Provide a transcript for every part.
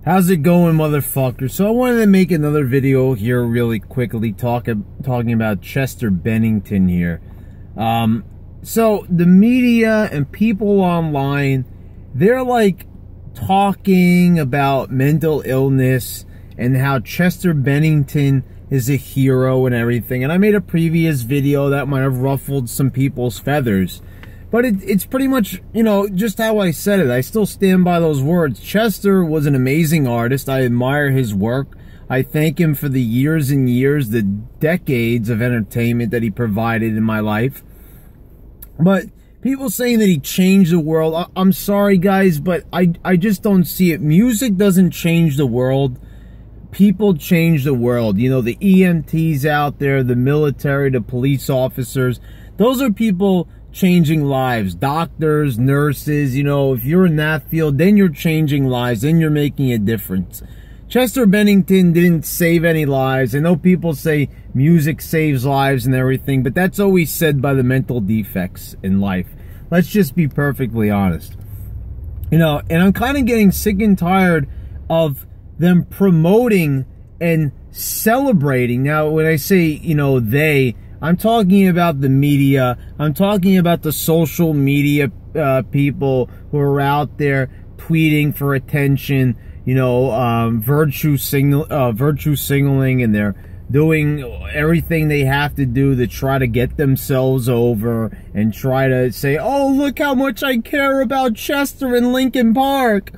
How's it going, motherfucker? So I wanted to make another video here really quickly talking about Chester Bennington here. So the media and people online, they're like talking about mental illness and how Chester Bennington is a hero and everything. And I made a previous video that might have ruffled some people's feathers. But it's pretty much, you know, just how I said it. I still stand by those words. Chester was an amazing artist. I admire his work. I thank him for the years and years, the decades of entertainment that he provided in my life. But people saying that he changed the world, I'm sorry, guys, but I just don't see it. Music doesn't change the world. People change the world. You know, the EMTs out there, the military, the police officers, those are people changing lives. Doctors, nurses, you know, if you're in that field, then you're changing lives, then you're making a difference. Chester Bennington didn't save any lives. I know people say music saves lives and everything, but that's always said by the mental defects in life. Let's just be perfectly honest. You know, and I'm kind of getting sick and tired of them promoting and celebrating. Now, when I say, you know, I'm talking about the media. I'm talking about the social media people who are out there tweeting for attention, you know, virtue signaling, and they're doing everything they have to do to try to get themselves over and try to say, oh, look how much I care about Chester in Lincoln Park,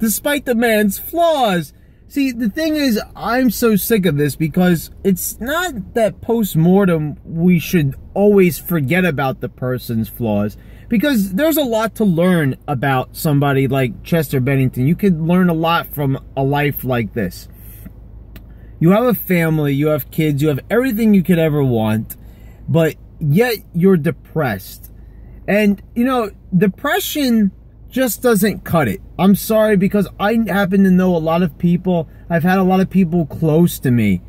despite the man's flaws. See, the thing is, I'm so sick of this because it's not that post-mortem we should always forget about the person's flaws, because there's a lot to learn about somebody like Chester Bennington. You could learn a lot from a life like this. You have a family, you have kids, you have everything you could ever want, but yet you're depressed. And, you know, depression just doesn't cut it. I'm sorry, because I happen to know a lot of people. I've had a lot of people close to me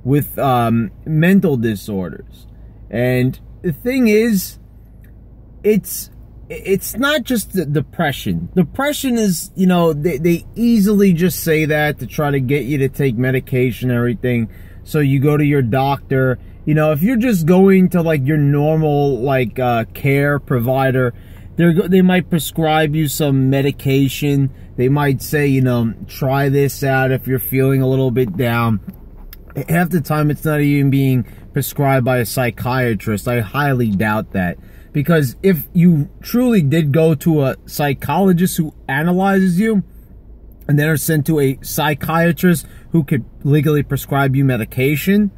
with mental disorders. And the thing is, it's not just the depression. Depression is, you know, they easily just say that to try to get you to take medication and everything. So you go to your doctor. You know, if you're just going to like your normal like care provider, they might prescribe you some medication. They might say, you know, try this out if you're feeling a little bit down. Half the time, it's not even being prescribed by a psychiatrist. I highly doubt that. Because if you truly did go to a psychologist who analyzes you, and then are sent to a psychiatrist who could legally prescribe you medication,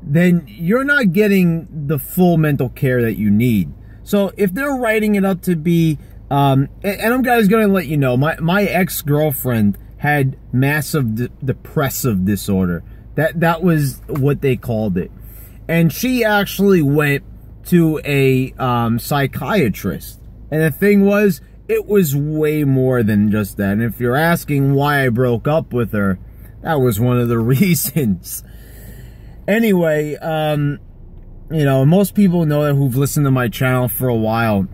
then you're not getting the full mental care that you need. So if they're writing it up to be, and I'm guys going to let you know, my ex-girlfriend had massive depressive disorder. That was what they called it. And she actually went to a psychiatrist. And the thing was, it was way more than just that. And if you're asking why I broke up with her, that was one of the reasons. Anyway, you know, most people know that who've listened to my channel for a while.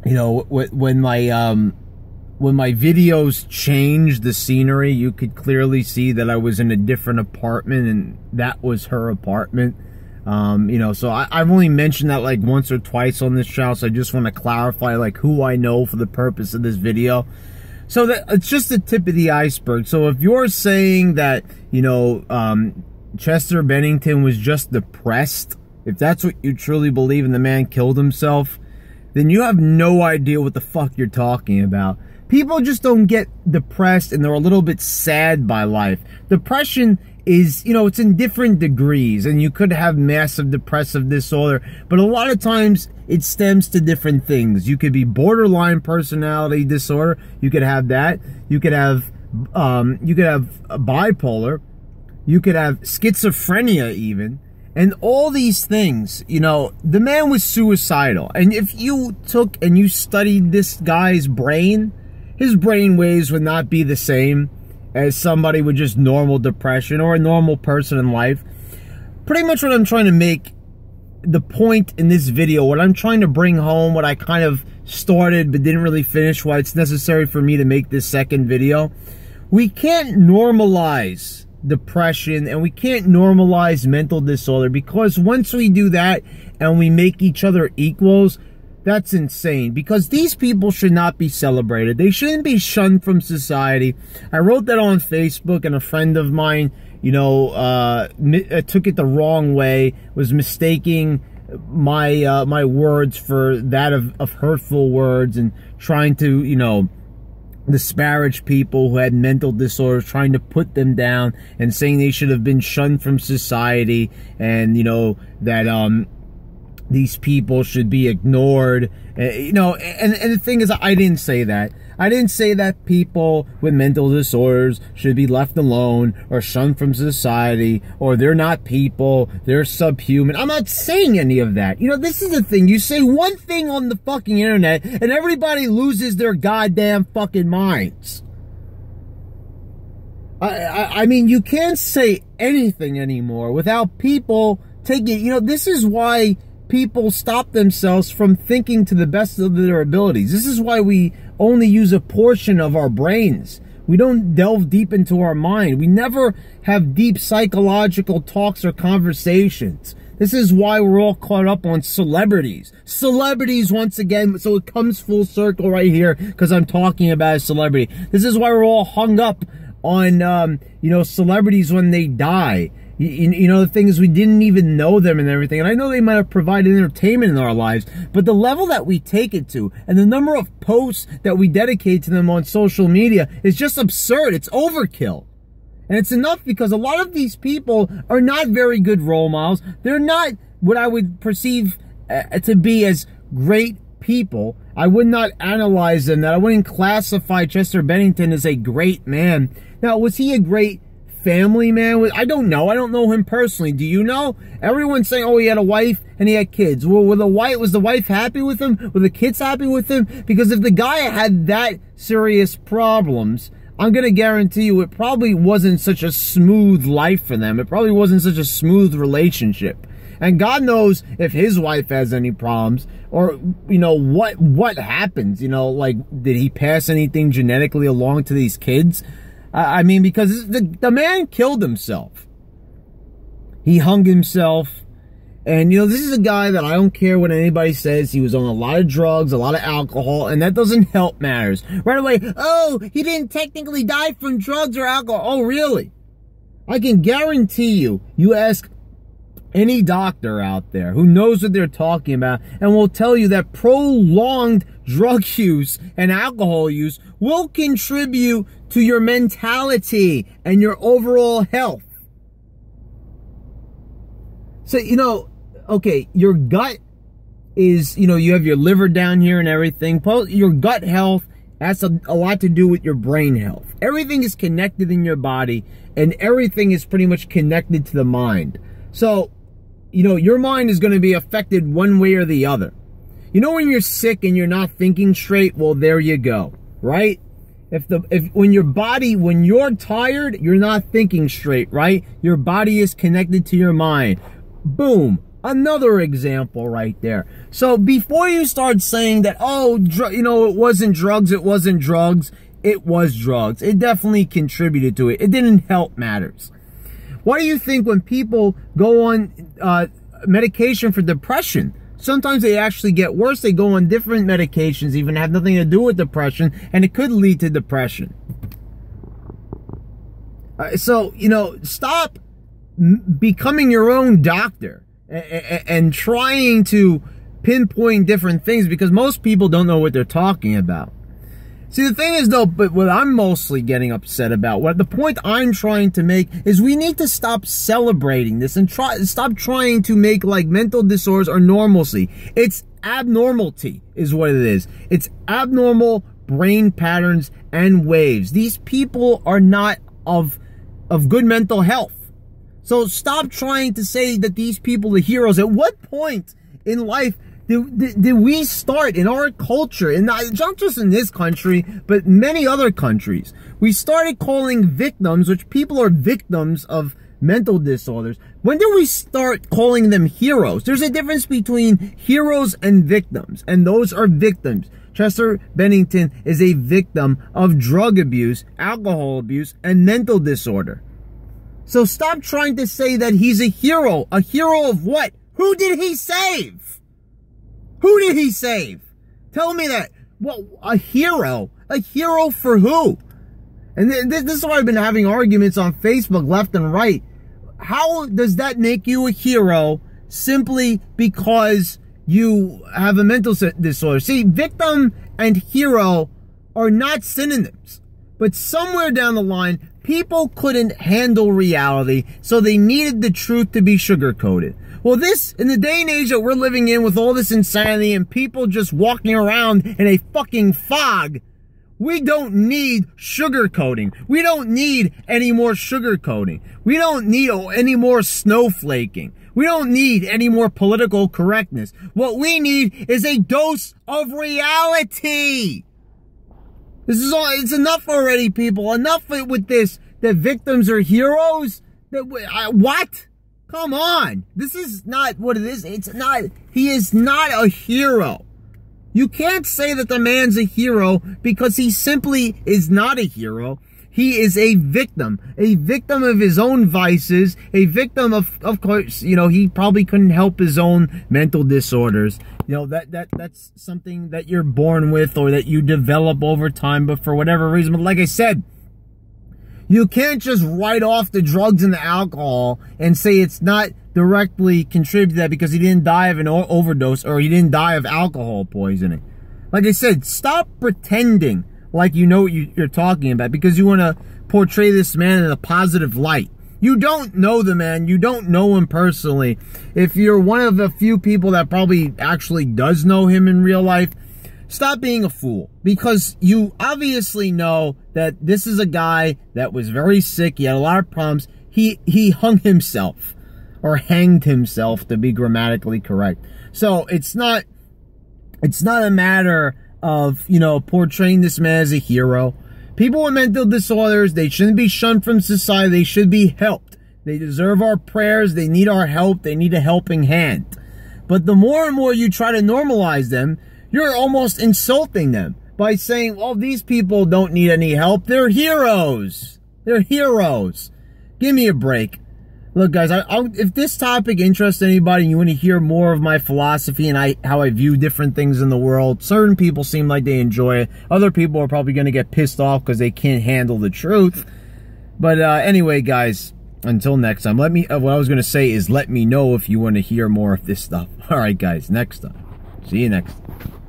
You know, when my videos changed the scenery, you could clearly see that I was in a different apartment, and that was her apartment. You know, so I've only mentioned that like once or twice on this channel, so I just want to clarify like who I know for the purpose of this video. So that it's just the tip of the iceberg. So if you're saying that, you know, Chester Bennington was just depressed, if that's what you truly believe and the man killed himself, then you have no idea what the fuck you're talking about. People just don't get depressed, and they're a little bit sad by life. Depression is, you know, it's in different degrees, and you could have massive depressive disorder, but a lot of times it stems to different things. You could be borderline personality disorder. You could have that. You could have bipolar. You could have schizophrenia even. And all these things, you know, the man was suicidal. And if you took and you studied this guy's brain, his brain waves would not be the same as somebody with just normal depression or a normal person in life. Pretty much what I'm trying to make, the point in this video, what I'm trying to bring home, what I kind of started but didn't really finish, why it's necessary for me to make this second video, we can't normalize depression and we can't normalize mental disorder, because once we do that and we make each other equals, that's insane, because these people should not be celebrated. They shouldn't be shunned from society. I wrote that on Facebook, and a friend of mine, you know, took it the wrong way, was mistaking my my words for that of hurtful words, and trying to, you know, disparage people who had mental disorders, trying to put them down and saying they should have been shunned from society, and, you know, that these people should be ignored, you know. And the thing is, I didn't say that. I didn't say that people with mental disorders should be left alone or shunned from society, or they're not people, they're subhuman. I'm not saying any of that. You know, this is the thing. You say one thing on the fucking internet and everybody loses their goddamn fucking minds. I mean, you can't say anything anymore without people taking, you know, this is why people stop themselves from thinking to the best of their abilities. This is why we only use a portion of our brains. We don't delve deep into our mind. We never have deep psychological talks or conversations. This is why we're all caught up on celebrities. Celebrities, once again, so it comes full circle right here, because I'm talking about a celebrity. This is why we're all hung up on, you know, celebrities when they die. You know, the thing is, we didn't even know them and everything. And I know they might have provided entertainment in our lives, but the level that we take it to and the number of posts that we dedicate to them on social media is just absurd. It's overkill. And it's enough, because a lot of these people are not very good role models. They're not what I would perceive to be as great people. I would not analyze them. That I wouldn't classify Chester Bennington as a great man. Now, was he a great family man? I don't know. I don't know him personally. Do you know? Everyone's saying, oh, he had a wife and he had kids. Well, was the wife happy with him? Were the kids happy with him? Because if the guy had that serious problems, I'm going to guarantee you it probably wasn't such a smooth life for them. It probably wasn't such a smooth relationship. And God knows if his wife has any problems, or, you know, what happens, you know, like, did he pass anything genetically along to these kids? I mean, because the man killed himself. He hung himself. And, you know, this is a guy that I don't care what anybody says. He was on a lot of drugs, a lot of alcohol, and that doesn't help matters. Right away, oh, he didn't technically die from drugs or alcohol. Oh, really? I can guarantee you, you ask any doctor out there who knows what they're talking about and will tell you that prolonged drug use and alcohol use will contribute to your mentality and your overall health. So, you know, okay, your gut is, you know, you have your liver down here and everything. Your gut health has a lot to do with your brain health. Everything is connected in your body, and everything is pretty much connected to the mind. So, you know, your mind is going to be affected one way or the other. You know, when you're sick and you're not thinking straight, well, there you go, right? When you're tired, you're not thinking straight, right? Your body is connected to your mind. Boom. Another example right there. So before you start saying that, oh, you know, it wasn't drugs, it wasn't drugs, it was drugs. It definitely contributed to it. It didn't help matters. Why do you think when people go on medication for depression, sometimes they actually get worse? They go on different medications, even have nothing to do with depression, and it could lead to depression. So, you know, stop becoming your own doctor and trying to pinpoint different things, because most people don't know what they're talking about. See, the thing is, though, but what I'm mostly getting upset about, what the point I'm trying to make is we need to stop celebrating this and stop trying to make, like, mental disorders or normalcy. It's abnormality is what it is. It's abnormal brain patterns and waves. These people are not of good mental health. So stop trying to say that these people are heroes. At what point in life did we start in our culture, and not just in this country, but many other countries, we started calling victims, which people are victims of mental disorders. When did we start calling them heroes? There's a difference between heroes and victims, and those are victims. Chester Bennington is a victim of drug abuse, alcohol abuse, and mental disorder. So stop trying to say that he's a hero. A hero of what? Who did he save? Who did he save? Tell me that. Well, a hero? A hero for who? And this is why I've been having arguments on Facebook left and right. How does that make you a hero simply because you have a mental disorder? See, victim and hero are not synonyms. But somewhere down the line, people couldn't handle reality, so they needed the truth to be sugar-coated. Well, in the day and age that we're living in with all this insanity and people just walking around in a fucking fog, we don't need sugarcoating. We don't need any more sugarcoating. We don't need any more snowflaking. We don't need any more political correctness. What we need is a dose of reality. This is all. It's enough already, people. Enough with this. That victims are heroes. What? Come on. This is not what it is. It's not. He is not a hero. You can't say that the man's a hero because he simply is not a hero. He is a victim of his own vices, a victim of course, you know, he probably couldn't help his own mental disorders. You know, that's something that you're born with or that you develop over time, but for whatever reason, but like I said, you can't just write off the drugs and the alcohol and say it's not directly contributed to that because he didn't die of an overdose or he didn't die of alcohol poisoning. Like I said, stop pretending like you know what you're talking about because you want to portray this man in a positive light. You don't know the man. You don't know him personally. If you're one of the few people that probably actually does know him in real life, stop being a fool because you obviously know that this is a guy that was very sick. He had a lot of problems. He hung himself or hanged himself, to be grammatically correct. So it's not a matter of, you know, portraying this man as a hero. People with mental disorders, they shouldn't be shunned from society. They should be helped. They deserve our prayers. They need our help. They need a helping hand. But the more and more you try to normalize them, you're almost insulting them by saying, well, these people don't need any help. They're heroes. They're heroes. Give me a break. Look, guys, if this topic interests anybody and you want to hear more of my philosophy and how I view different things in the world, certain people seem like they enjoy it. Other people are probably going to get pissed off because they can't handle the truth. But anyway, guys, until next time, what I was going to say is let me know if you want to hear more of this stuff. All right, guys, next time. See you next time.